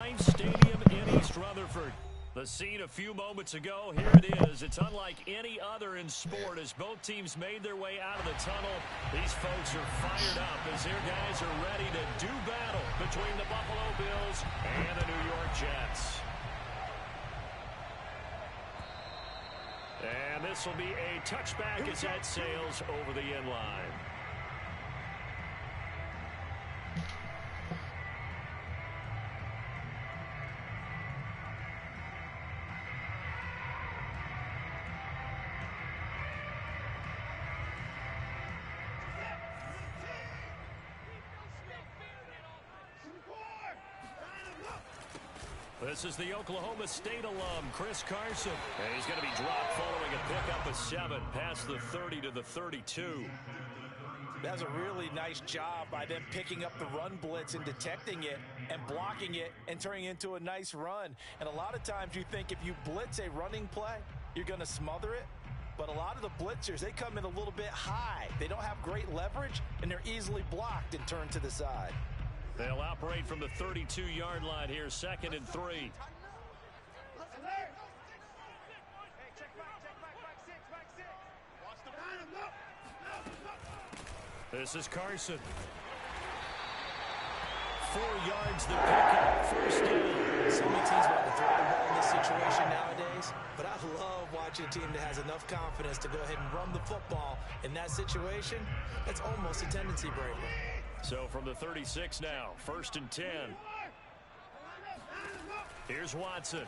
Heinz Stadium in East Rutherford. The scene a few moments ago, here it is. It's unlike any other in sport as both teams made their way out of the tunnel. These folks are fired up as their guys are ready to do battle between the Buffalo Bills and the New York Jets. And this will be a touchback as that sails over the end line. This is the Oklahoma State alum, Chris Carson. And he's going to be dropped following a pickup of 7 past the 30 to the 32. That's a really nice job by them picking up the run blitz and detecting it and blocking it and turning it into a nice run. And a lot of times you think if you blitz a running play, you're going to smother it. But a lot of the blitzers, they come in a little bit high. They don't have great leverage, and they're easily blocked and turned to the side. They'll operate from the 32-yard line here, 2nd and 3. This is Carson. 4 yards the pickup, first down. So many teams want to throw the ball in this situation nowadays, but I love watching a team that has enough confidence to go ahead and run the football. In that situation, that's almost a tendency breaker. So from the 36 now, 1st and 10. Here's Watson.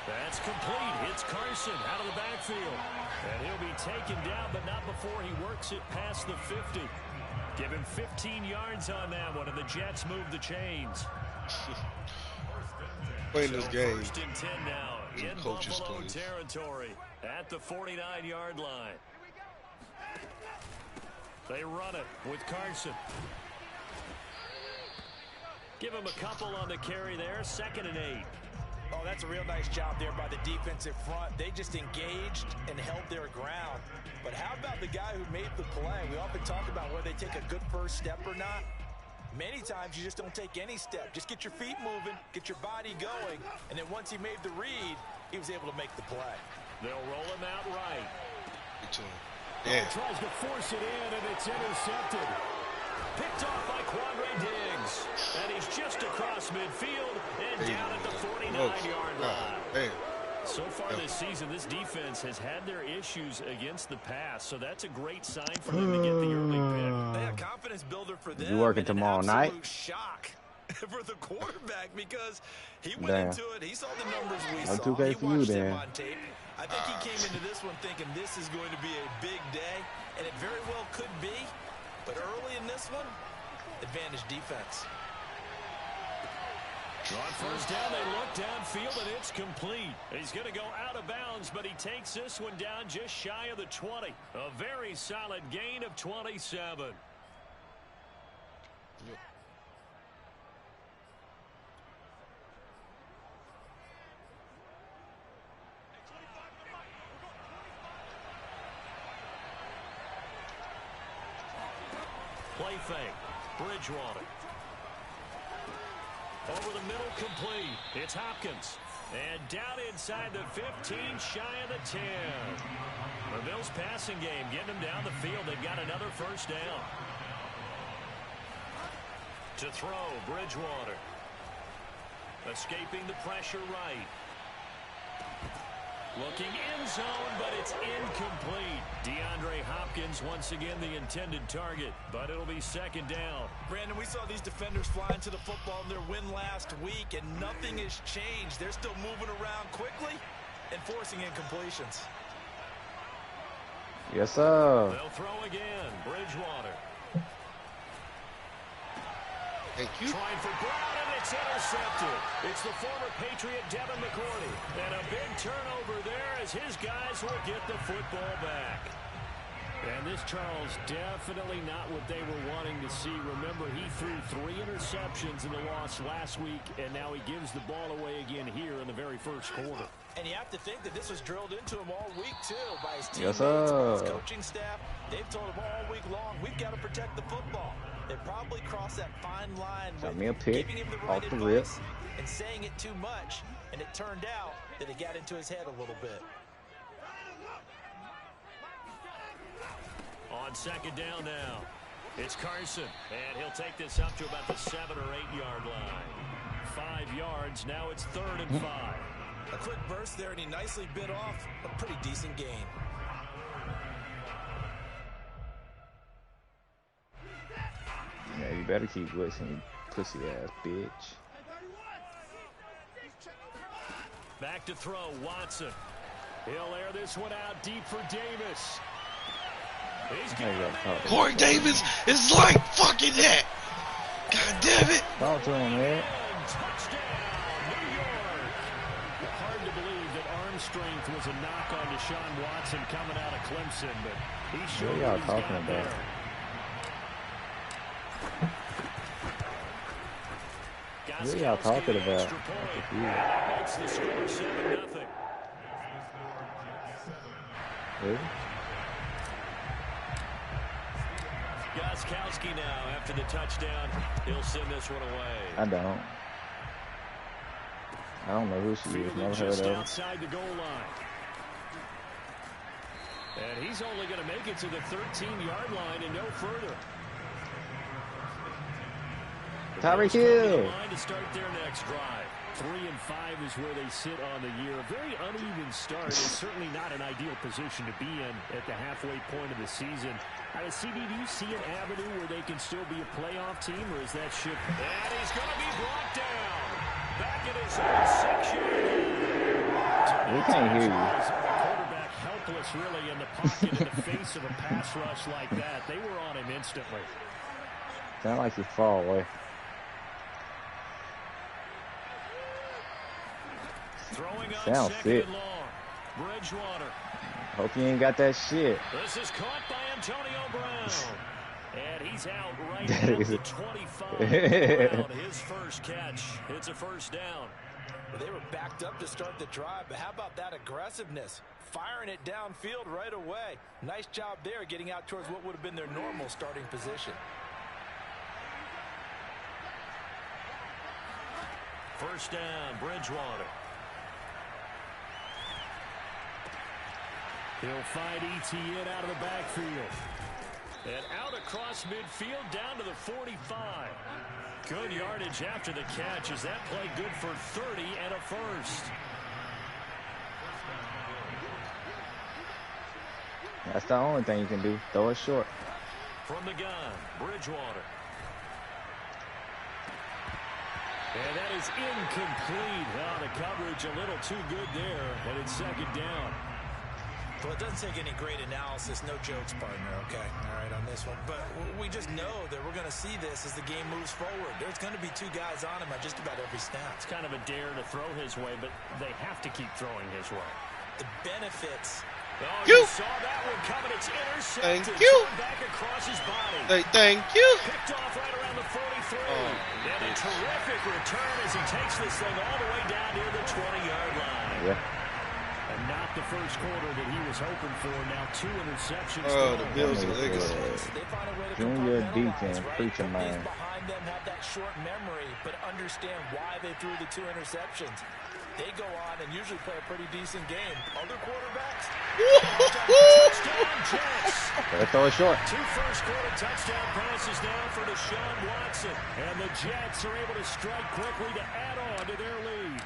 That's complete. It's Carson out of the backfield. And he'll be taken down, but not before he works it past the 50. Give him 15 yards on that one, and the Jets move the chains. Playing this game. 1st and 10 now in Buffalo territory at the 49-yard line. They run it with Carson. Give him a couple on the carry there. 2nd and 8. Oh, that's a real nice job there by the defensive front. They just engaged and held their ground. But how about the guy who made the play? We often talk about whether they take a good first step or not. Many times you just don't take any step. Just get your feet moving, get your body going, and then once he made the read, he was able to make the play. They'll roll him out right. Yeah. He tries to force it in, and it's intercepted. Picked off by Quandre Diggs. And he's just across midfield and down at the 49-yard line. So far this season, this defense has had their issues against the pass, so that's a great sign for them to get the early pick. Yeah, confidence builder for them. You working tomorrow night? Shock for the quarterback because he went into it. He saw the numbers we saw. He watched them on tape. I think he came into this one thinking this is going to be a big day, and it very well could be. But early in this one, advantage defense. On first down, they look downfield, and it's complete. He's going to go out of bounds, but he takes this one down just shy of the 20. A very solid gain of 27. Play fake. Bridgewater. Over the middle, complete. It's Hopkins. And down inside the 15, shy of the 10. The Bills passing game, getting them down the field. They've got another first down. To throw, Bridgewater. Escaping the pressure right. Looking in zone, but it's incomplete. DeAndre Hopkins once again the intended target, but it'll be 2nd down. Brandon, we saw these defenders fly into the football in their win last week, and nothing has changed. They're still moving around quickly and forcing incompletions. Yes, sir. They'll throw again. Bridgewater. Thank you. Trying for Brown, and it's intercepted. It's the former Patriot Devin McCourty. And a big turnover there as his guys will get the football back. And this, Charles, definitely not what they were wanting to see. Remember, he threw 3 interceptions in the loss last week, and now he gives the ball away again here in the very first quarter. And you have to think that this was drilled into him all week, too, by his Yes, teammates, sir. his coaching staff. They've told him all week long, we've got to protect the football. They probably crossed that fine line Got with me a pick giving him the right off the rip. advice and saying it too much. And it turned out that it got into his head a little bit. On second down now, it's Carson, and he'll take this up to about the 7 or 8 yard line. 5 yards, now it's 3rd and 5. A quick burst there, and he nicely bit off a pretty decent gain. Yeah, you better keep blitzing, you pussy ass bitch. Back to throw, Watson. He'll air this one out deep for Davis. Corey Davis is like fucking that. God damn it. Talk to him, man. Touchdown, New York. Hard to believe that arm strength was a knock on Deshaun Watson coming out of Clemson, but he showed What y'all what he's talking got about? there. What y'all talking about? That makes the score 7-0. Really? Gostkowski now after the touchdown. He'll send this one away. I don't know who she is. Never heard Just of her. outside the goal line. And he's only going to make it to the 13-yard line and no further. Tyreek Hill. To start their next drive. 3 and 5 is where they sit on the year. A very uneven start. It's certainly not an ideal position to be in at the halfway point of the season. CD, do you see an avenue where they can still be a playoff team, or is that ship? And he's going to be brought down. Back in his own section. We can't hear you. The quarterback helpless, really, in the pocket in the face of a pass rush like that. They were on him instantly. Sound like you far away. Throwing on Sound second fit. and long. Bridgewater. Hope you ain't got that shit. This is caught by Antonio Brown. And he's out right at the 25. Brown, his first catch. It's a first down. They were backed up to start the drive, but how about that aggressiveness? Firing it downfield right away. Nice job there getting out towards what would have been their normal starting position. First down, Bridgewater. He'll find Etienne out of the backfield. And out across midfield down to the 45. Good yardage after the catch. Is that play good for 30 and a first? That's the only thing you can do. Throw it short. From the gun, Bridgewater. And that is incomplete. Oh, the coverage a little too good there. And it's second down. Well, it doesn't take any great analysis, no jokes, partner, okay? All right, on this one. But we just know that we're going to see this as the game moves forward. There's going to be 2 guys on him at just about every snap. It's kind of a dare to throw his way, but they have to keep throwing his way. The benefits. Oh, you saw that one coming. It's intercepted. Thank you. Back across his body. Thank you. Picked off right around the 43. And a terrific return as he takes this thing all the way down near the 20-yard line. Yeah. And not the first quarter that he was hoping for. Now 2 interceptions. Oh, the Bills and Leagacy. They find a way to Junior compartmentalize, Deacon, right? preacher Companies man. behind them have that short memory, but understand why they threw the 2 interceptions. They go on and usually play a pretty decent game. Other quarterbacks, touchdown Jets. Better throw it short. 2 first-quarter touchdown passes now for Deshaun Watson. And the Jets are able to strike quickly to add on to their lead.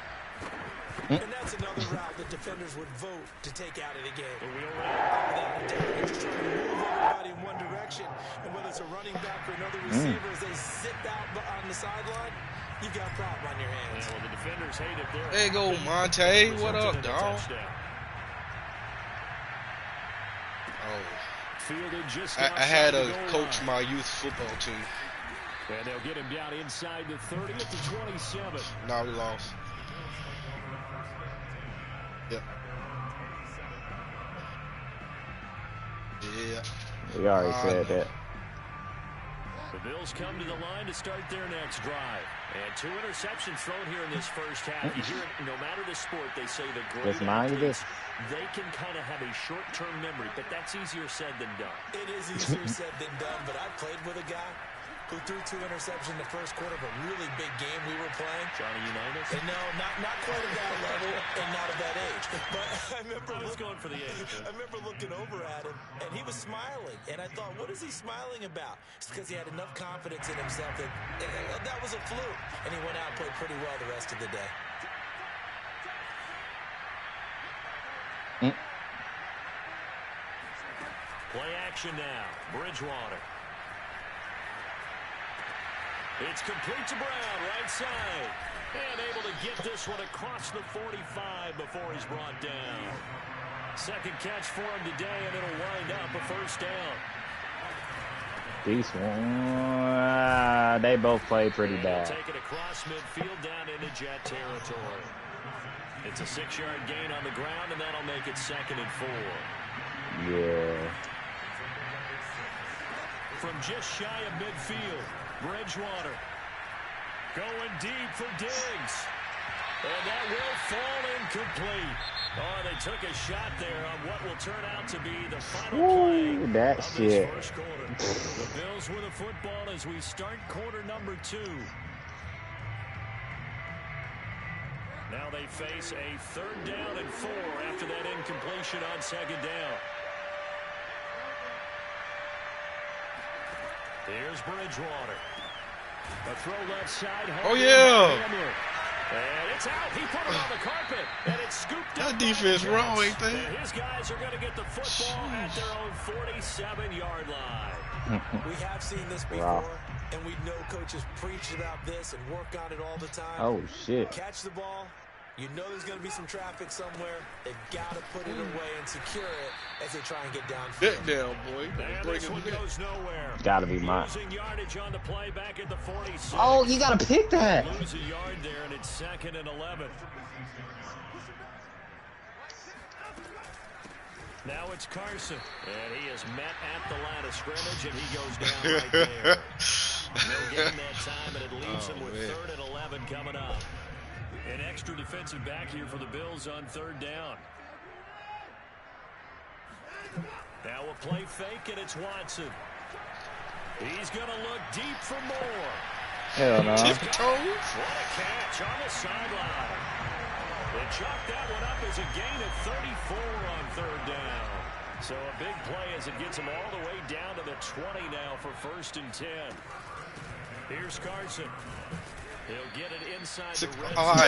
And that's another route that defenders would vote to take out of the game. Without a doubt, you're just trying to move everybody in one direction. And whether it's a running back or another receiver, as they zip out on the sideline, you've got a problem on your hands. Well, the defenders hate it there. There you go, Monte. What up, dog? Oh. Fielded just I had outside to the goal coach line. my youth football team. And they'll get him down inside the 30 at the 27. Now we lost. Yep. Yeah. We already said that. The Bills come to the line to start their next drive. And 2 interceptions thrown here in this first half. You hear it, no matter the sport, they say the great athletes, they can kind of have a short-term memory, but that's easier said than done. It is easier said than done, but I played with a guy who threw 2 interceptions in the first quarter of a really big game we were playing. Johnny Unitas? And no, not quite at that level and not at that age. But I remember going for the age. I remember looking over at him, and he was smiling. And I thought, what is he smiling about? It's because he had enough confidence in himself that that was a fluke. And he went out and played pretty well the rest of the day. Play action now. Bridgewater. It's complete to Brown, right side. And able to get this one across the 45 before he's brought down. Second catch for him today, and it'll wind up a first down. These one, they both play pretty bad. Take it across midfield down into Jet territory. It's a 6-yard gain on the ground, and that'll make it 2nd and 4. Yeah. From just shy of midfield, Bridgewater going deep for Diggs. And that will fall incomplete. Oh, they took a shot there on what will turn out to be the final play that of shit. this first quarter. The Bills with the football as we start quarter number 2. Now they face a 3rd down and 4 after that incompletion on 2nd down. Here's Bridgewater. A throw left side. Oh, yeah. And it's out. He put it on the carpet, and it's scooped up. That defense wrong, ain't they? And his guys are going to get the football at their own 47-yard line. We have seen this before, and we know coaches preach about this and work on it all the time. Oh, shit. Catch the ball. You know there's going to be some traffic somewhere. They've got to put it away and secure it as they try and get downfield. Get down, boy. And this one goes nowhere. Gotta be mine. Losing yardage on the play back at the 46. Oh, you gotta pick that. Lose a yard there, and it's 2nd and 11. Now it's Carson, and he is met at the line of scrimmage, and he goes down right there. No gain that time, and it leaves him with 3rd and 11 coming up. An extra defensive back here for the Bills on 3rd down. Now a play fake, and it's Watson. He's going to look deep for more. Hell no. Tiptoes. What a catch on the sideline. They chalked that one up as a gain of 34 on 3rd down. So a big play as it gets him all the way down to the 20 now for 1st and 10. Here's Carson. He'll get it inside the red zone.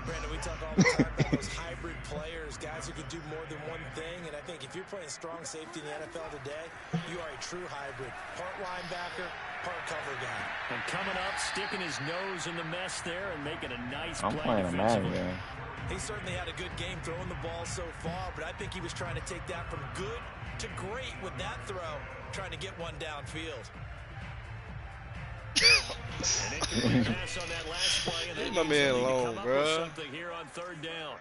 Brandon, we talk all the time about those hybrid players, guys who can do more than one thing. And I think if you're playing strong safety in the NFL today, you are a true hybrid. Part linebacker, part cover guy. And coming up, sticking his nose in the mess there and making a nice I'm play playing a Madden defensively. game. He certainly had a good game throwing the ball so far, but I think he was trying to take that from good to great with that throw, trying to get one downfield. An incomplete pass on that last play, and Leave my man alone, bro. Something here on 3rd down.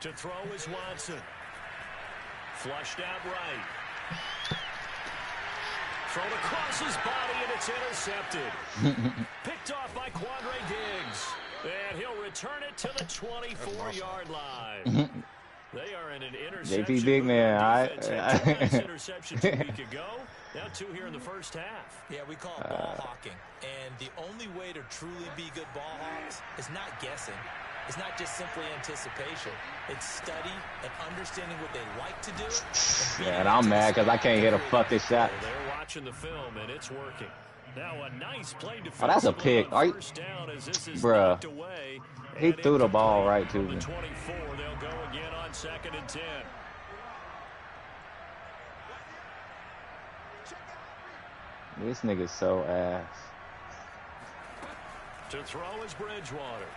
To throw is Watson. Flushed out right. Thrown across his body, and it's intercepted. Picked off by Quandre Diggs. And he'll return it to the 24-yard line. They are in an interception. JP Big Man, interception 2 weeks ago. Now 2 here in the first half. Yeah, we call it ball hawking. And the only way to truly be good ball hawks is not guessing. It's not just simply anticipation. It's study and understanding what they like to do. Yeah, and I'm mad because I can't hit a fucking shot. Well, they're watching the film, and it's working. Now a nice play defensively. Oh, that's a pick. Are you, bruh? He threw the ball right to me. 24. They'll go again on 2nd and 10. This nigga's so ass. To throw is Bridgewater.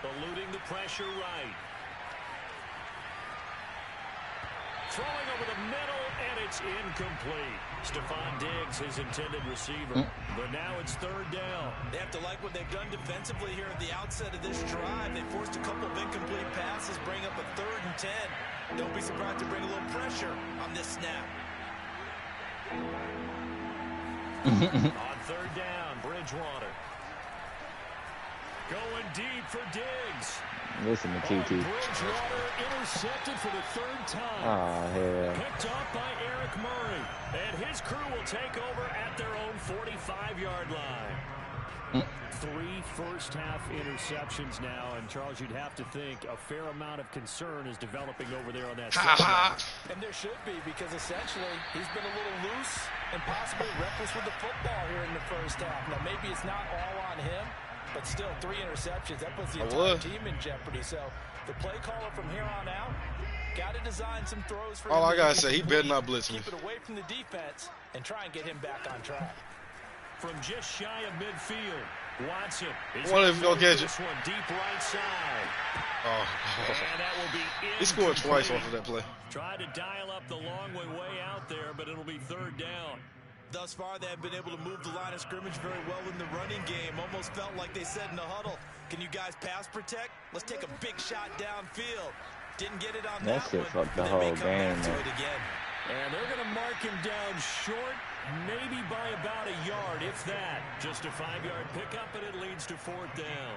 Eluding the pressure right. Throwing over the middle, and It's incomplete. Stephon Diggs, his intended receiver. But now it's third down. They have to like what they've done defensively here at the outset of this drive. They forced a couple of incomplete passes, bring up a 3rd and 10. Don't be surprised to bring a little pressure on this snap. On third down, Bridgewater. Going deep for Diggs. Listen to TT. Bridgewater intercepted for the 3rd time. Oh, hell. Picked off by Eric Murray. And his crew will take over at their own 45-yard line. 3 first-half interceptions now. And, Charles, you'd have to think a fair amount of concern is developing over there on that side. And there should be, because essentially he's been a little loose and possibly reckless with the football here in the first half. Now, maybe it's not all on him, but still 3 interceptions. That puts the entire team in jeopardy. So the play caller from here on out got to design some throws for him. All I got to say, he better not blitz me. Keep it away from the defense and try and get him back on track. From just shy of midfield, Watson. What if you don't catch it? This one deep right side. Oh. And that will be He scored twice off of that play. Tried to dial up the long way out there, but it'll be third down. Thus far, they have been able to move the line of scrimmage very well in the running game. Almost felt like they said in the huddle, can you guys pass protect? Let's take a big shot downfield. Didn't get it on that shit one. fucked the whole game. And they're going to mark him down short, maybe by about a yard, if that. Just a 5-yard pickup, and it leads to 4th down.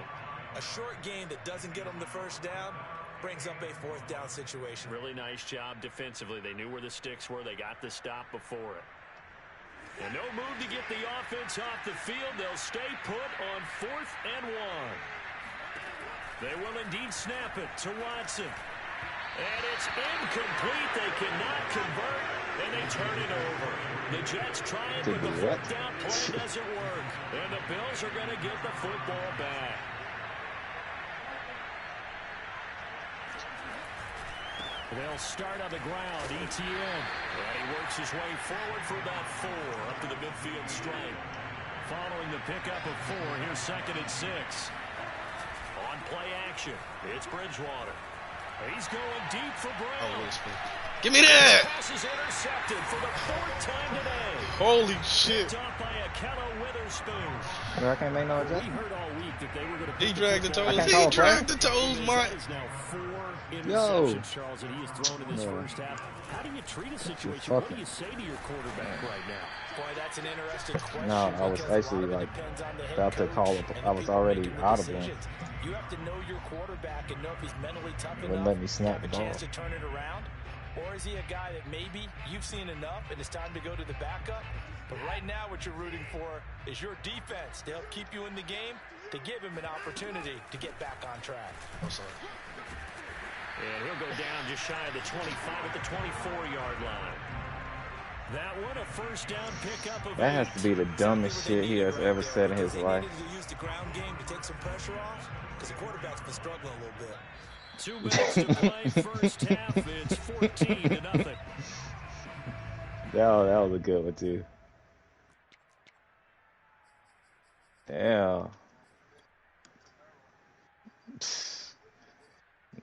A short gain that doesn't get them the first down brings up a 4th down situation. Really nice job defensively. They knew where the sticks were. They got the stop before it. And no move to get the offense off the field. They'll stay put on 4th and 1. They will indeed snap it to Watson. And it's incomplete. They cannot convert, and they turn it over. The Jets trying, but the 4th down play doesn't work. And the Bills are going to get the football back. They'll start on the ground. ETN. And he works his way forward for about 4 up to the midfield stripe. Following the pickup of 4, here's 2nd and 6. On play action, it's Bridgewater. He's going deep for Brown. Give me that! Pass is intercepted for the 4th time today. Holy shit. Picked off by Akello Witherspoon. I can't make no We adjustment. heard all week that they were going to He dragged the toes. He dragged the toes, Mike. That is now 4 interceptions, Charles, that he has thrown in this first half. How do you treat a situation? What do you say to your quarterback right now? Boy, that's an interesting question. No, I was actually like about to call it. I was already out of one. You have to know your quarterback and know if he's mentally tough Wouldn't enough let me snap to have the a chance ball. to turn it around. Or is he a guy that maybe you've seen enough and it's time to go to the backup? But right now what you're rooting for is your defense to help keep you in the game, to give him an opportunity to get back on track. And he'll go down just shy of the 25 at the 24-yard line. That one, a first down pickup of That has to be the dumbest shit he has ever said in his life. To use the ground game to take some pressure off because the quarterback's been struggling a little bit. 2 minutes to play first half. It's 14-0. That was a good one too. Damn.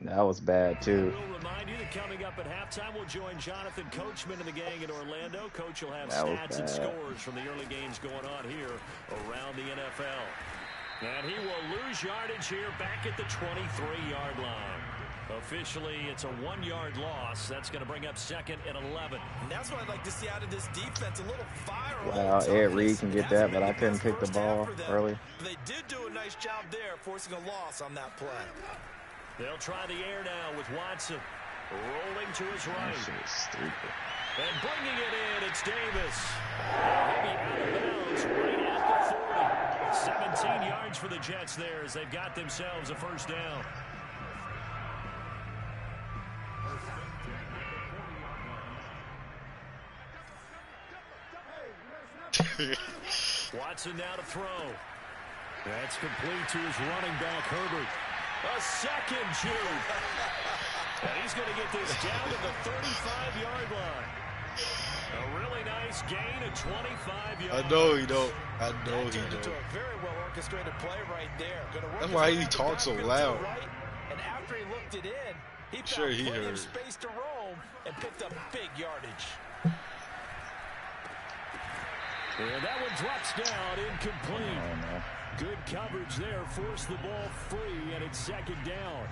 That was bad too. We'll remind you that coming up at halftime, we'll join Jonathan Coachman and the gang in Orlando. Coach will have stats and scores from the early games going on here around the NFL. And he will lose yardage here back at the 23-yard line. Officially, it's a 1-yard loss. That's going to bring up 2nd and 11. And that's what I'd like to see out of this defense. A little fire. Wow, Ed Reed can get that, but I couldn't pick the ball early. They did do a nice job there, forcing a loss on that play. They'll try the air now with Watson. Rolling to his right. That shit is stupid. And bringing it in, it's Davis. He'll be out of bounds right at the 40. 17 yards for the Jets there as they've got themselves a first down. Watson now to throw. That's complete to his running back, Herbert. A second juke. And he's going to get this down to the 35-yard line. A really nice gain of 25 yards. I know he don't. I know he Into don't. a very well orchestrated play right there. That's why he talks so loud. Right, and after he looked it in, he found Sure, he plenty heard. of space to roam and picked up big yardage. And that one drops down, incomplete. Good coverage there, forced the ball free, and it's second down.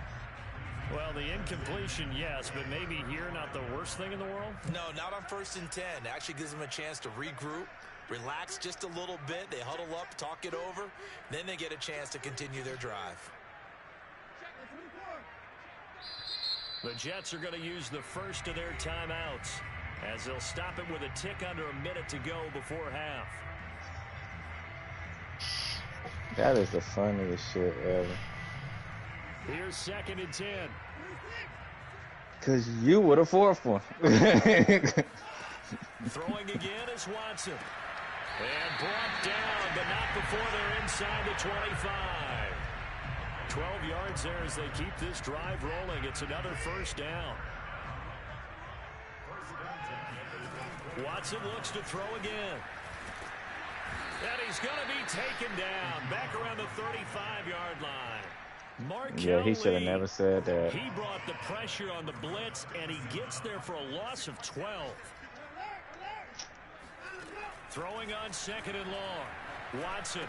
Well, the incompletion, yes, but maybe here not the worst thing in the world? No, not on 1st and 10. Actually gives them a chance to regroup, relax just a little bit. They huddle up, talk it over. Then they get a chance to continue their drive. The Jets are going to use the first of their timeouts as they'll stop it with a tick under a minute to go before half. That is the funniest shit ever. Here's 2nd and 10. Because you were the fourth one. Throwing again is Watson. And brought down, but not before they're inside the 25. 12 yards there as they keep this drive rolling. It's another first down. Watson looks to throw again. And he's going to be taken down back around the 35-yard line. Yeah, he should have never said that. He brought the pressure on the blitz, and he gets there for a loss of 12. Throwing on 2nd and long. Watson.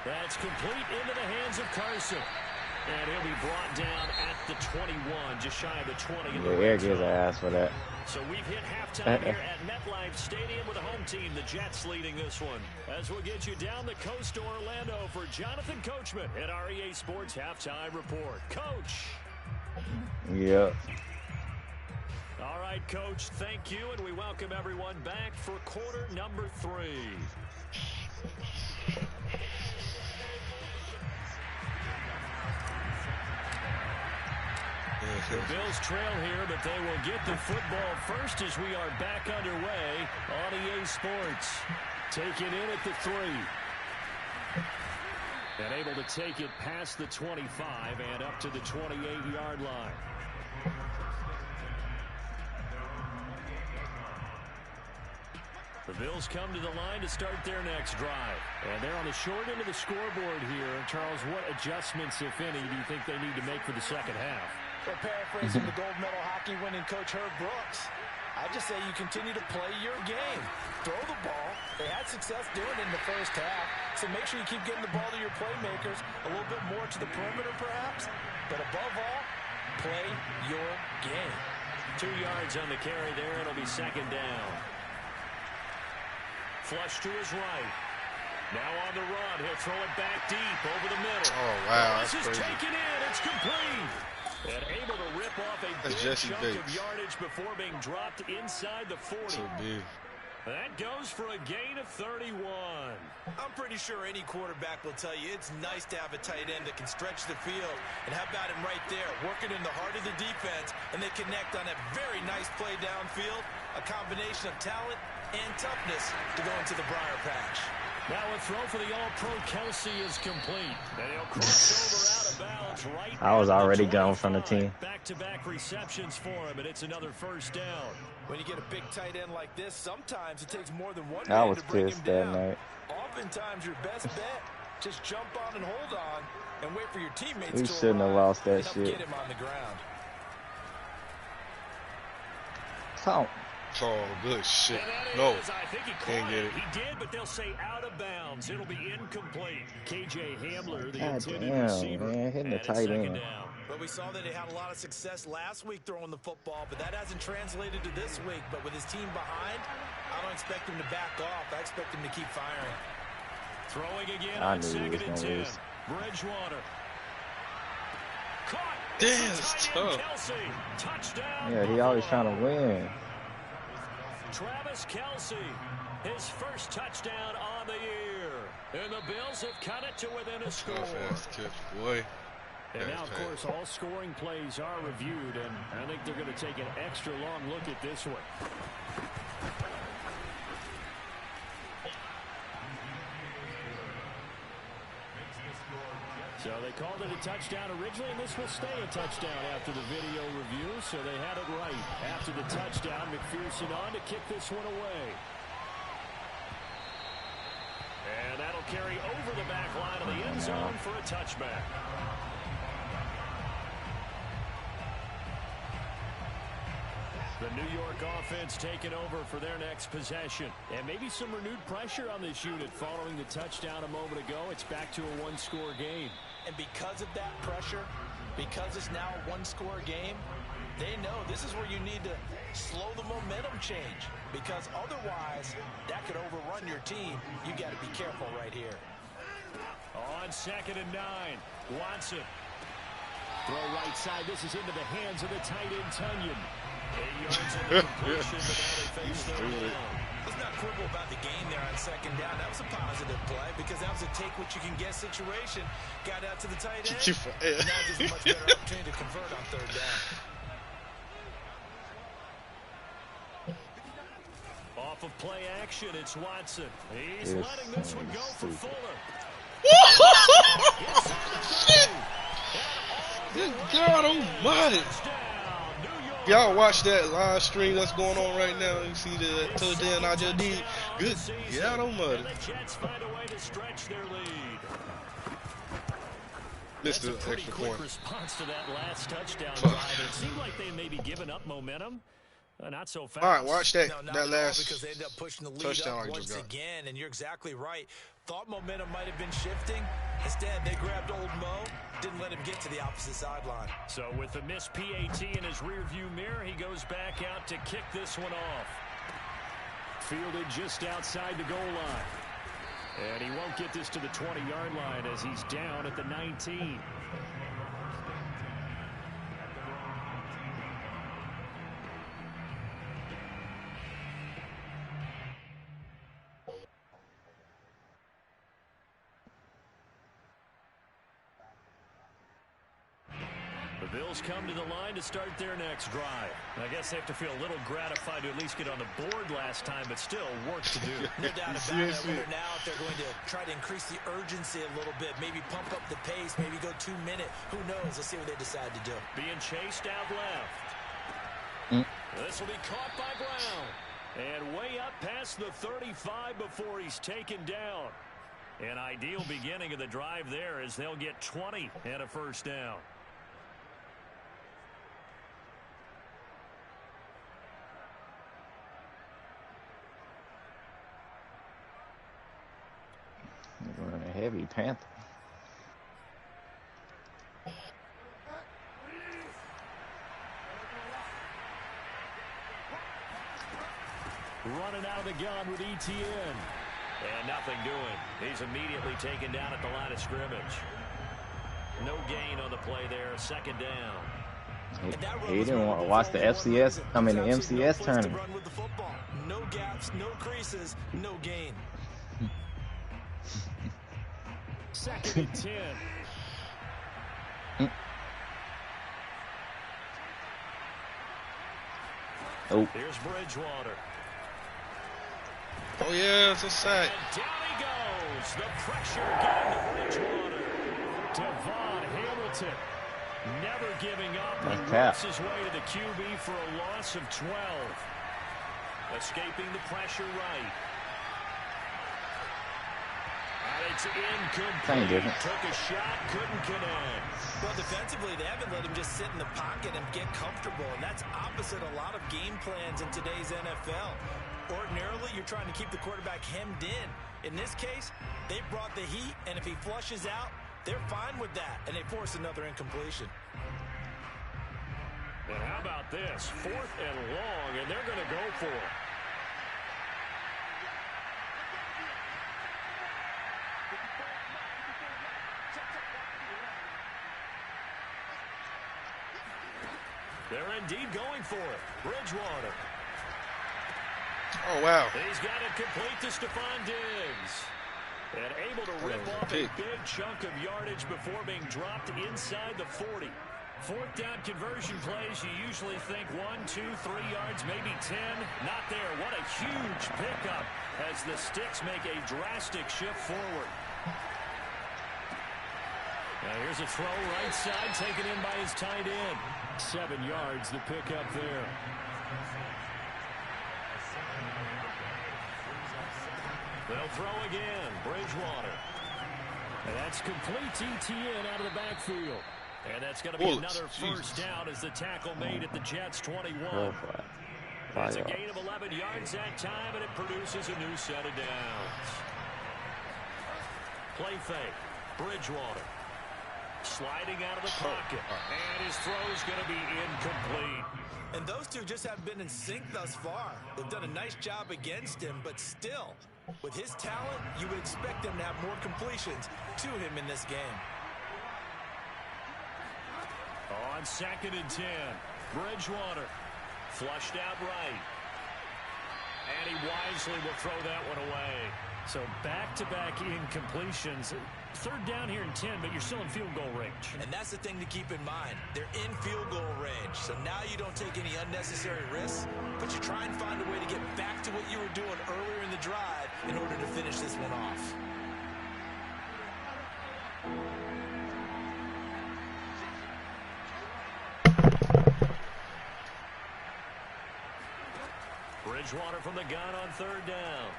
That's complete into the hands of Carson. And he'll be brought down at the 21, just shy of the 20. Yeah, Air gives an ass for that. So we've hit halftime here at MetLife Stadium with the home team, the Jets, leading this one. As we'll get you down the coast to Orlando for Jonathan Coachman at REA Sports Halftime Report. Coach. Yep. All right, Coach, thank you, and we welcome everyone back for quarter number 3. The Bills trail here, but they will get the football first as we are back underway on EA Sports. Take it in at the 3. And able to take it past the 25 and up to the 28-yard line. The Bills come to the line to start their next drive. And they're on the short end of the scoreboard here. Charles, what adjustments, if any, do you think they need to make for the second half? Well, paraphrasing the gold medal hockey winning coach Herb Brooks, I just say you continue to play your game. Throw the ball. They had success doing it in the first half, so make sure you keep getting the ball to your playmakers, a little bit more to the perimeter perhaps, but above all, play your game. 2 yards on the carry there. It'll be second down. Flush to his right. Now on the run. He'll throw it back deep over the middle. Oh, wow. This is taken in. It's complete. And able to rip off a big chunk of yardage before being dropped inside the 40. So big. That goes for a gain of 31. I'm pretty sure any quarterback will tell you it's nice to have a tight end that can stretch the field. And how about him right there, working in the heart of the defense, and they connect on a very nice play downfield, a combination of talent and toughness to go into the briar patch. Now a throw for the All-Pro Kelsey is complete. And he'll cross over out of bounds right I was already gone from the team. Back-to-back receptions for him, and it's another first down. When you get a big tight end like this, sometimes it takes more than one I man was to bring him pissed that down. night. Oftentimes your best bet, just jump on and hold on and wait for your teammates We to shouldn't have lost that and help shit. get him on the ground. Count. Oh, good shit. No. Can't get it. He did, but they'll say out of bounds. It'll be incomplete. KJ Hamler, the God intended damn, receiver, man, hitting the and it's tight second end. down. But we saw that he had a lot of success last week throwing the football, but that hasn't translated to this week. But with his team behind, I don't expect him to back off. I expect him to keep firing. Throwing again I on knew he second was and gonna 10. lose. Bridgewater. Caught. Damn, It's it's tight end tough. Kelsey. Touchdown. Yeah, he always Buffalo. trying to win. Travis Kelsey, his first touchdown on the year. And the Bills have cut it to within a score. Fast catch, boy. And now, of course, all scoring plays are reviewed, and I think they're going to take an extra long look at this one. So they called it a touchdown originally, and this will stay a touchdown after the video review, so they had it right. After the touchdown, McPherson on to kick this one away. And that'll carry over the back line of the end zone for a touchback. The New York offense taking over for their next possession. And maybe some renewed pressure on this unit following the touchdown a moment ago. It's back to a one-score game. And because of that pressure, because it's now a one-score game, they know this is where you need to slow the momentum change. Because otherwise, that could overrun your team. You got to be careful right here. On 2nd and 9, Watson. Throw right side. This is into the hands of the tight end, Tunyon. 8 yards in the completion, but now they face third down. Let's not quibble about the game there on 2nd down. That was a positive play because that was a take-what-you-can-get situation. Got out to the tight end. Now just a much better opportunity to convert on 3rd down. Off of play action, it's Watson. He's letting this one go for Fuller. Good God almighty. Y'all watch that live stream that's going on right now. You see the touchdown I just did. Good God almighty. Missed the extra point. Response to that last touchdown drive. It seemed like they may be giving up momentum. Not so fast. All right, watch that. No, that last because they end up pushing the lead touchdown up once again, and you're exactly right. Thought momentum might have been shifting. Instead, they grabbed old Mo, didn't let him get to the opposite sideline. So with the missed PAT in his rearview mirror, he goes back out to kick this one off. Fielded just outside the goal line. And he won't get this to the 20-yard line as he's down at the 19. The Bills come to the line to start their next drive. I guess they have to feel a little gratified to at least get on the board last time, but still work to do. No doubt about it. I wonder now if they're going to try to increase the urgency a little bit, maybe pump up the pace, maybe go 2-minute. Who knows? Let's see what they decide to do. Being chased out left. This will be caught by Brown. And way up past the 35 before he's taken down. An ideal beginning of the drive there as they'll get 20 and a first down. Running a heavy Panther. Running out of the gun with ETN. And nothing doing. He's immediately taken down at the line of scrimmage. No gain on the play there. 2nd down. He didn't want to watch the FCS, I mean the MCS tournament. No gaps, no creases, no gain. 2nd and 10. Oh. Here's Bridgewater. Oh yeah, it's a sack. And down he goes. The pressure getting to Bridgewater. Devon Hamilton never giving up. He works his way to the QB for a loss of 12. Escaping the pressure right. And it's incomplete. Took a shot, couldn't connect. Well, defensively, they haven't let him just sit in the pocket and get comfortable, and that's opposite a lot of game plans in today's NFL. Ordinarily, you're trying to keep the quarterback hemmed in. In this case, they brought the heat, and if he flushes out, they're fine with that, and they force another incompletion. And how about this? 4th and long, and they're going to go for it. They're indeed going for it. Bridgewater. Oh, wow. He's got it complete to Stephon Diggs. And able to rip off a big chunk of yardage before being dropped inside the 40. 4th down conversion plays, you usually think 1, 2, 3 yards, maybe 10. Not there. What a huge pickup as the Sticks make a drastic shift forward. Now here's a throw right side taken in by his tight end. 7 yards the pickup there. They'll throw again. Bridgewater. And that's complete ETN out of the backfield. And that's going to be another first down as the tackle made at the Jets' 21. It's a gain of 11 yards that time, and it produces a new set of downs. Play fake. Bridgewater. Sliding out of the pocket. And his throw's going to be incomplete. And those two just haven't been in sync thus far. They've done a nice job against him, but still, with his talent, you would expect them to have more completions to him in this game. On 2nd and 10, Bridgewater flushed out right. And he wisely will throw that one away. So back-to-back incompletions. 3rd down here in 10, but you're still in field goal range. And that's the thing to keep in mind. They're in field goal range. So now you don't take any unnecessary risks, but you try and find a way to get back to what you were doing earlier in the drive in order to finish this one off. Bridgewater from the gun on 3rd down.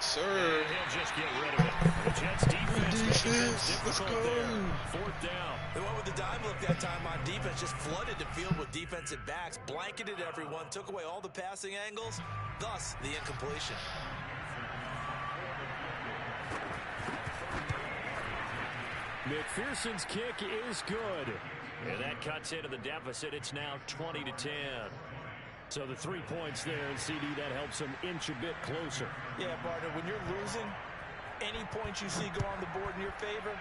Sir. And he'll just get rid of it. The Jets defense making things difficult there. 4th down. They went with the dime look that time on defense, just flooded the field with defensive backs, blanketed everyone, took away all the passing angles, thus the incompletion. McPherson's kick is good. And that cuts into the deficit. It's now 20-10. So the 3 points there, and CD, that helps them inch a bit closer. Yeah, partner, when you're losing, any points you see go on the board in your favor,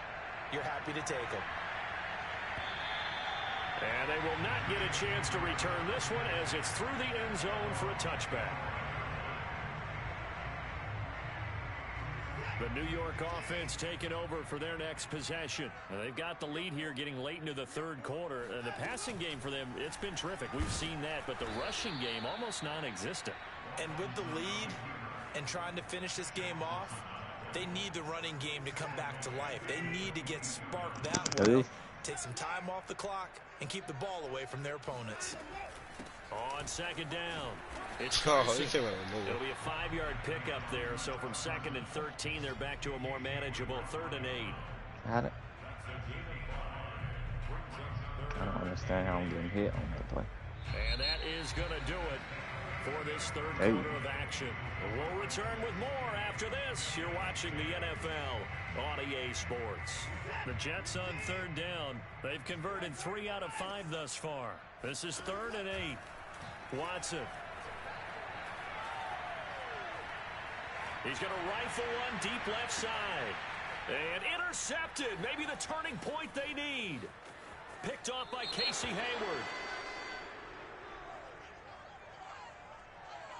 you're happy to take them. And they will not get a chance to return this one as it's through the end zone for a touchback. The New York offense taking over for their next possession. And they've got the lead here getting late into the 3rd quarter. The passing game for them, it's been terrific. We've seen that, but the rushing game almost non-existent. And with the lead and trying to finish this game off, they need the running game to come back to life. They need to get sparked that way, take some time off the clock, and keep the ball away from their opponents. On 2nd down, it's It'll be a 5-yard pickup there. So from 2nd and 13, they're back to a more manageable 3rd and 8. I don't understand how I'm getting hit on that play. And that is going to do it for this 3rd quarter of action. We'll return with more after this. You're watching the NFL on EA Sports. The Jets on 3rd down. They've converted 3 out of 5 thus far. This is 3rd and 8. Watson. He's going to rifle one deep left side. And intercepted. Maybe the turning point they need. Picked off by Casey Hayward.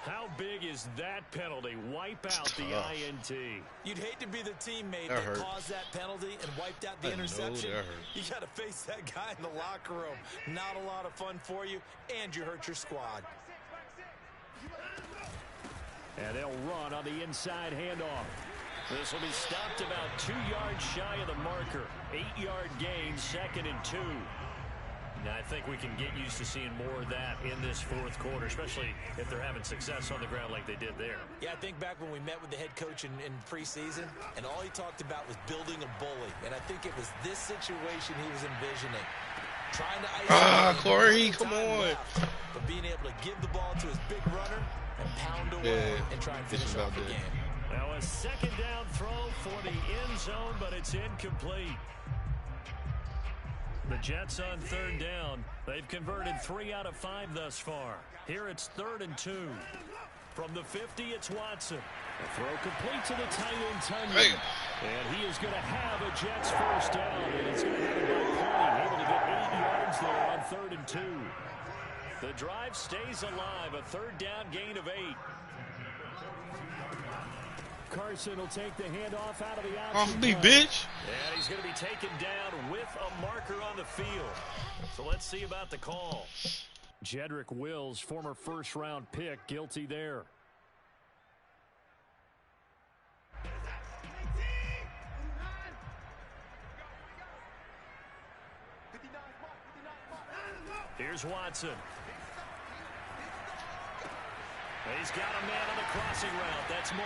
How big is that penalty? Wipe out the INT. You'd hate to be the teammate that caused that penalty and wiped out the interception. You got to face that guy in the locker room. Not a lot of fun for you, and you hurt your squad. And they'll run on the inside handoff. This will be stopped about 2 yards shy of the marker. 8-yard gain, 2nd and 2. Now, I think we can get used to seeing more of that in this 4th quarter, especially if they're having success on the ground like they did there. Yeah, I think back when we met with the head coach in preseason, and all he talked about was building a bully. And I think it was this situation he was envisioning. Trying to isolate Corey, come on. But being able to give the ball to his big runner and pound away and try and finish off the game. Now a 2nd down throw for the end zone, but it's incomplete. The Jets on 3rd down. They've converted 3 out of 5 thus far. Here it's 3rd and 2. From the 50, it's Watson. The throw complete to the tight end, Tunyon. And he is going to have a Jets 1st down. And it's going to have it by 20. Able to get 8 yards there on 3rd and 2. The drive stays alive. A 3rd down gain of 8. Carson will take the handoff out of the option. Off me, bitch. And he's going to be taken down with a marker on the field. So let's see about the call. Jedrick Wills, former 1st-round pick, guilty there. Here's Watson. He's got a man on the crossing route. That's Moore.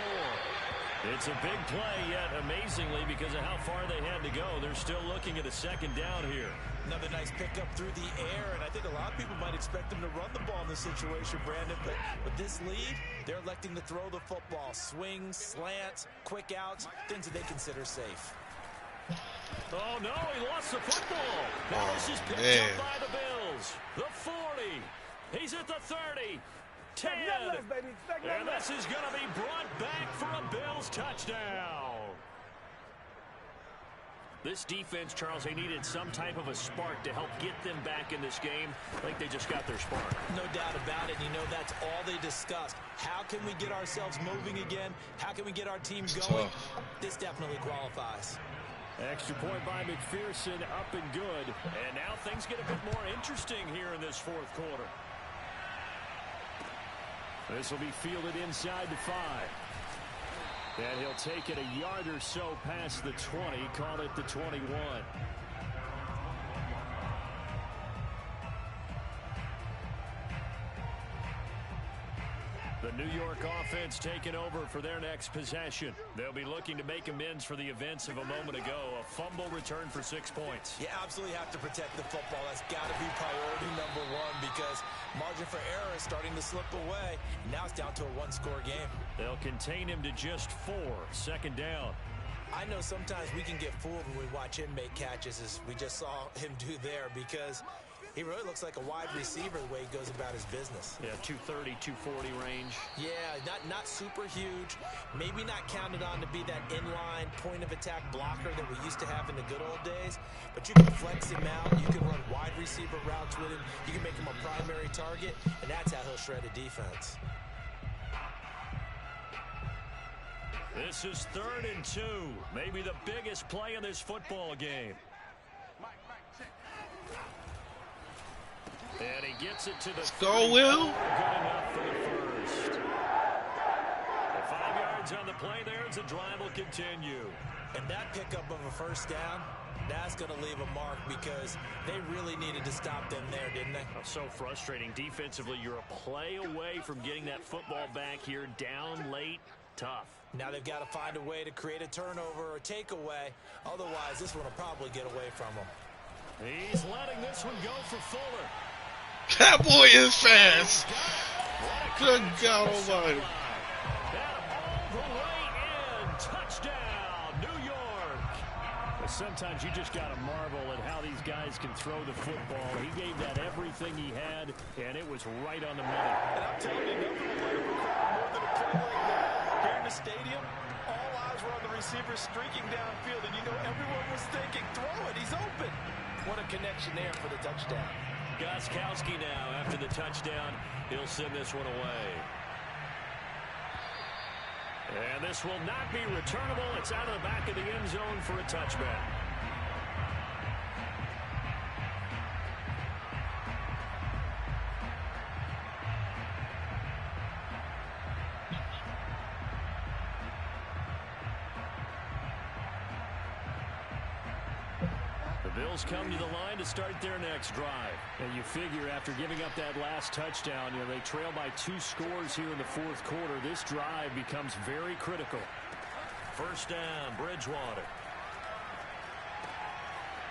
It's a big play, yet amazingly, because of how far they had to go, they're still looking at a second down here. Another nice pickup through the air, and I think a lot of people might expect them to run the ball in this situation, Brandon, but with this lead, they're electing to throw the football. Swings, slants, quick outs, things that they consider safe. Oh, no, he lost the football. Now this is picked up by the Bills. The 40. He's at the 30. 10. And this is going to be brought back for a Bills touchdown. This defense, Charles, they needed some type of a spark to help get them back in this game. I think they just got their spark. No doubt about it. You know, that's all they discussed. How can we get ourselves moving again? How can we get our team going? This definitely qualifies. Extra point by McPherson, up and good. And now things get a bit more interesting here in this fourth quarter. This will be fielded inside the 5. And he'll take it a yard or so past the 20, call it the 21. The New York offense taking over for their next possession. They'll be looking to make amends for the events of a moment ago. A fumble return for 6 points. You absolutely have to protect the football. That's got to be priority number one because margin for error is starting to slip away. Now it's down to a one-score game. They'll contain him to just 4. Second down. I know sometimes we can get fooled when we watch him make catches, as we just saw him do there, because he really looks like a wide receiver the way he goes about his business. Yeah, 230, 240 range. Yeah, not super huge. Maybe not counted on to be that inline point-of-attack blocker that we used to have in the good old days. But you can flex him out. You can run wide receiver routes with him. You can make him a primary target, and that's how he'll shred a defense. This is 3rd and 2. Maybe the biggest play in this football game. And he gets it to the go, Will. Good enough for the first. The 5 yards on the play there as the drive will continue. And that pickup of a first down, that's going to leave a mark because they really needed to stop them there, didn't they? Oh, so frustrating. Defensively, you're a play away from getting that football back here. Down late, tough. Now they've got to find a way to create a turnover or a takeaway. Otherwise, this one will probably get away from them. He's letting this one go for Fuller. That boy is fast. Good God Almighty. And all the way in. Touchdown, New York. But sometimes you just got to marvel at how these guys can throw the football. He gave that everything he had, and it was right on the money. And I'm telling you, nothing will play more than a play like that. Here in the stadium, all eyes were on the receiver streaking downfield, and you know everyone was thinking, throw it, he's open. What a connection there for the touchdown. Gostkowski now, after the touchdown, he'll send this one away. And this will not be returnable. It's out of the back of the end zone for a touchback. Bills come to the line to start their next drive. And you figure after giving up that last touchdown, they trail by 2 scores here in the fourth quarter. This drive becomes very critical. First down, Bridgewater.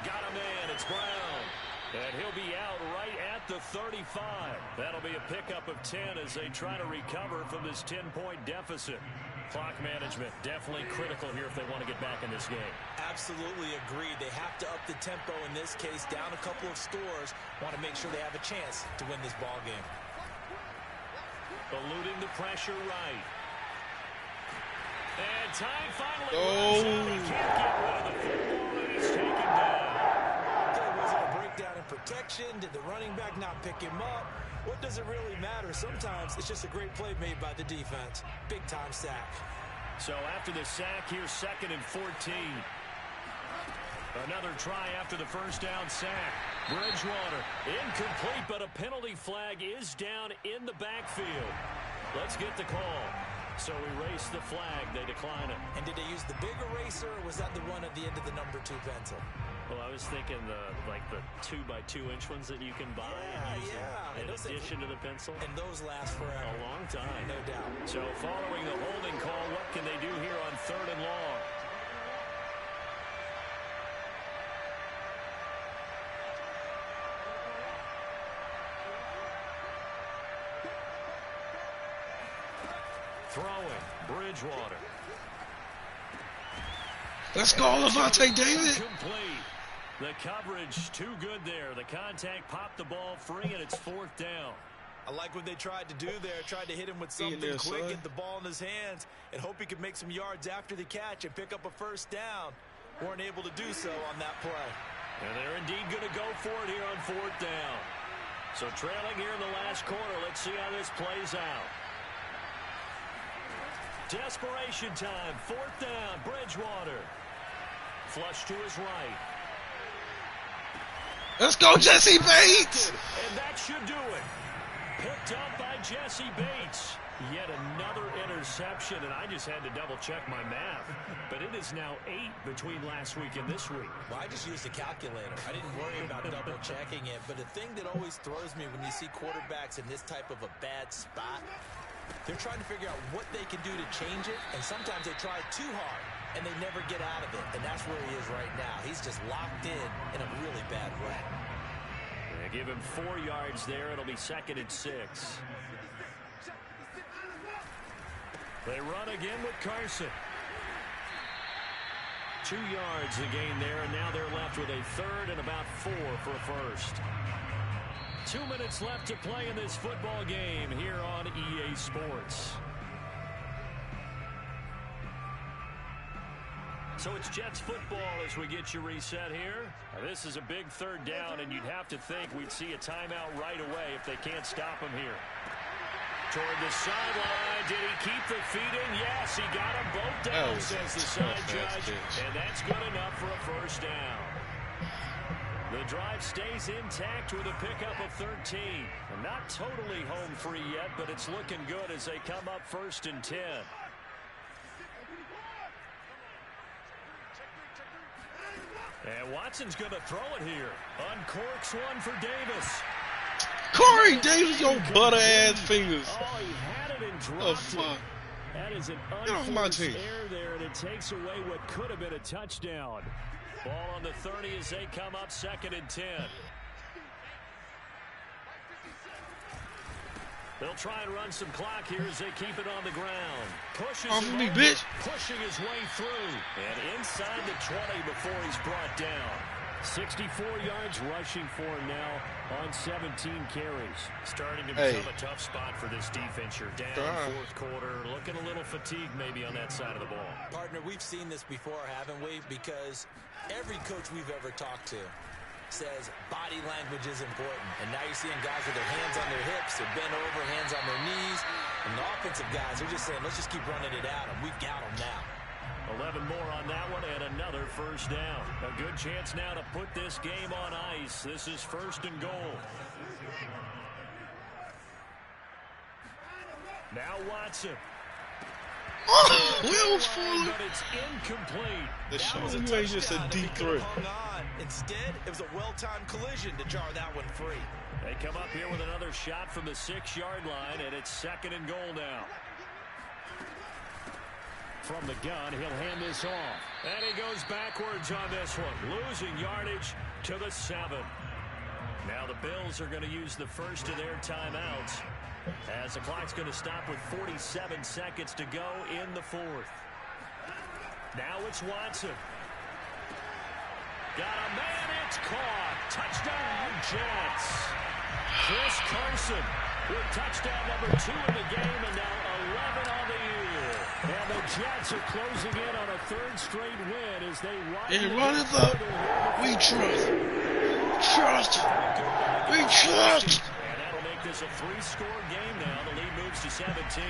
Got a man, it's Brown. And he'll be out right at the 35. That'll be a pickup of 10 as they try to recover from this 10-point deficit. Clock management definitely critical here if they want to get back in this game. Absolutely agreed. They have to up the tempo in this case, down a couple of scores. Want to make sure they have a chance to win this ball game. Eluding the pressure right. And time finally runs out. He can't get rid of the football, and he's taken down. There was a breakdown in protection. Did the running back not pick him up? What does it really matter? Sometimes it's just a great play made by the defense. Big-time sack. So after the sack, here's 2nd and 14. Another try after the first down sack. Bridgewater, incomplete, but a penalty flag is down in the backfield. Let's get the call. So erase the flag. They decline it. And did they use the big eraser, or was that the one at the end of the number 2 pencil? Well, I was thinking the 2x2-inch ones that you can buy in addition to the pencil. And those last forever. A long time. No doubt. So following the holding call, what can they do here on 3rd and long? Throwing, Bridgewater. Let's go, Levante David. Complete. The coverage too good there. The contact popped the ball free, and it's 4th down. I like what they tried to do there. Tried to hit him with something quick, get the ball in his hands, and hope he could make some yards after the catch and pick up a 1st down. Weren't able to do so on that play. And they're indeed going to go for it here on 4th down. So trailing here in the last quarter. Let's see how this plays out. Desperation time. 4th down. Bridgewater. Flush to his right. Let's go, Jesse Bates! And that should do it. Picked up by Jesse Bates. Yet another interception, and I just had to double-check my math. But it is now 8 between last week and this week. Well, I just used a calculator. I didn't worry about double-checking it. But the thing that always throws me when you see quarterbacks in this type of a bad spot, they're trying to figure out what they can do to change it, and sometimes they try too hard, and they never get out of it. And that's where he is right now. He's just locked in a really bad way. They give him 4 yards there. It'll be 2nd and 6. They run again with Carson. 2 yards the gain there, and now they're left with a 3rd and about 4 for a 1st. 2 minutes left to play in this football game here on EA Sports. So it's Jets football as we get you reset here. Now, this is a big 3rd down, and you'd have to think we'd see a timeout right away if they can't stop him here. Toward the sideline, did he keep the feet in? Yes, he got them both down, says the side judge, and that's good enough for a 1st down. The drive stays intact with a pickup of 13. And not totally home free yet, but it's looking good as they come up 1st and 10. And Watson's going to throw it here. Uncorks one for Davis. Corey Davis, your butter-ass fingers. Oh, he had it and dropped it. That is an unforced error there, and it takes away what could have been a touchdown. Ball on the 30 as they come up 2nd and 10. They'll try and run some clock here as they keep it on the ground. Pushes pushing his way through. And inside the 20 before he's brought down. 64 yards rushing for him now on 17 carries. Starting to become a tough spot for this defense. You're down 4th quarter. Looking a little fatigued maybe on that side of the ball. Partner, we've seen this before, haven't we? Because every coach we've ever talked to says body language is important. And now you're seeing guys with their hands on their hips, they're bent over, hands on their knees. And the offensive guys are just saying, let's just keep running it at them. We've got them now. 11 more on that one and another 1st down. A good chance now to put this game on ice. This is 1st and goal. Now Watson. But it's incomplete. The show you ain't just a deep throw. Instead, it was a well-timed collision to jar that one free. They come up here with another shot from the 6-yard line, and it's 2nd and goal now. From the gun, he'll hand this off. And he goes backwards on this one, losing yardage to the 7. Now the Bills are going to use the first of their timeouts as the clock's going to stop with 47 seconds to go in the 4th. Now it's Watson. Got a man, it's caught. Touchdown, Jets. Chris Carson with touchdown number 2 in the game, and now 11 on the year. And the Jets are closing in on a 3rd straight win as they run it up. We trust. We trust. And that'll make this a 3-score game now. The lead moves to 17.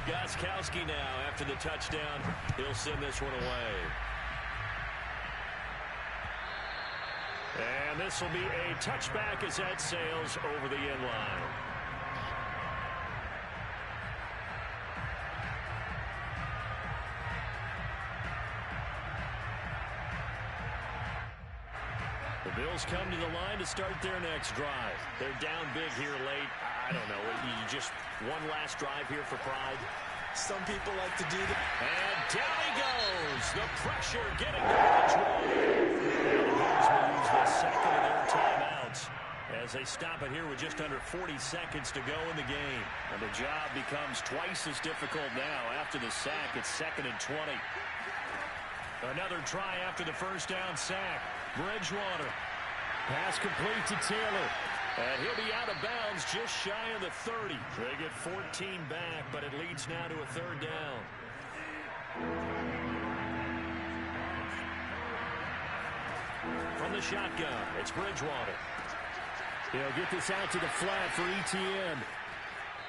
Gostkowski now after the touchdown. He'll send this one away. And this will be a touchback as that sails over the end line. Bills come to the line to start their next drive. They're down big here late. I don't know. You just one last drive here for pride. Some people like to do that. And down he goes. The pressure getting to Bridgewater. And the Bills will use the second of their timeouts as they stop it here with just under 40 seconds to go in the game. And the job becomes twice as difficult now after the sack. It's 2nd and 20. Another try after the first down sack. Bridgewater. Pass complete to Taylor. And he'll be out of bounds just shy of the 30. They get 14 back, but it leads now to a 3rd down. From the shotgun, it's Bridgewater. He'll get this out to the flat for Etienne.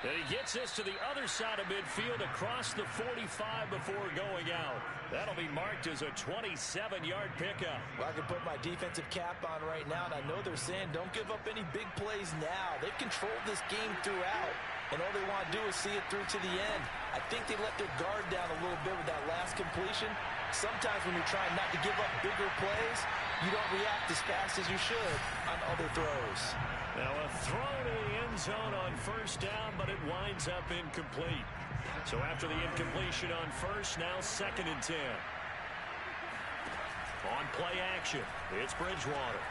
And he gets this to the other side of midfield across the 45 before going out. That'll be marked as a 27-yard pickup. Well, I can put my defensive cap on right now, and I know they're saying don't give up any big plays now. They've controlled this game throughout, and all they want to do is see it through to the end. I think they let their guard down a little bit with that last completion. Sometimes when you're trying not to give up bigger plays, you don't react as fast as you should on other throws. Now a throw to the end zone on first down, but it winds up incomplete. So after the incompletion on first, now 2nd and 10. On play action, it's Bridgewater.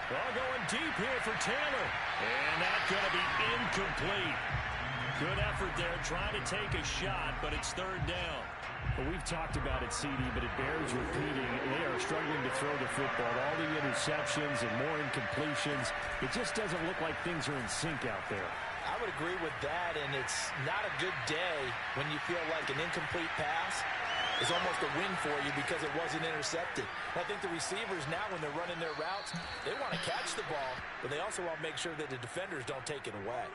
Well, going deep here for Taylor. And that's going to be incomplete. Good effort there, trying to take a shot, but it's 3rd down. Well, we've talked about it, CD, but it bears repeating. They are struggling to throw the football. All the interceptions and more incompletions. It just doesn't look like things are in sync out there. I would agree with that, and it's not a good day when you feel like an incomplete pass is almost a win for you because it wasn't intercepted. And I think the receivers now, when they're running their routes, they want to catch the ball, but they also want to make sure that the defenders don't take it away.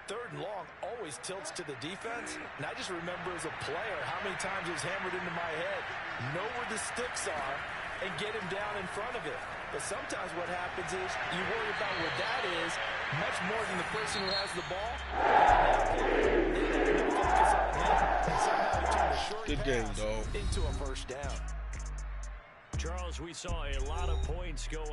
3rd and long always tilts to the defense, and I just remember as a player how many times it was hammered into my head. Know where the sticks are and get him down in front of it. But sometimes what happens is you worry about where that is much more than the person who has the ball. They focus on him, and somehow he turned a short pass into a first down. Charles, we saw a lot of points go up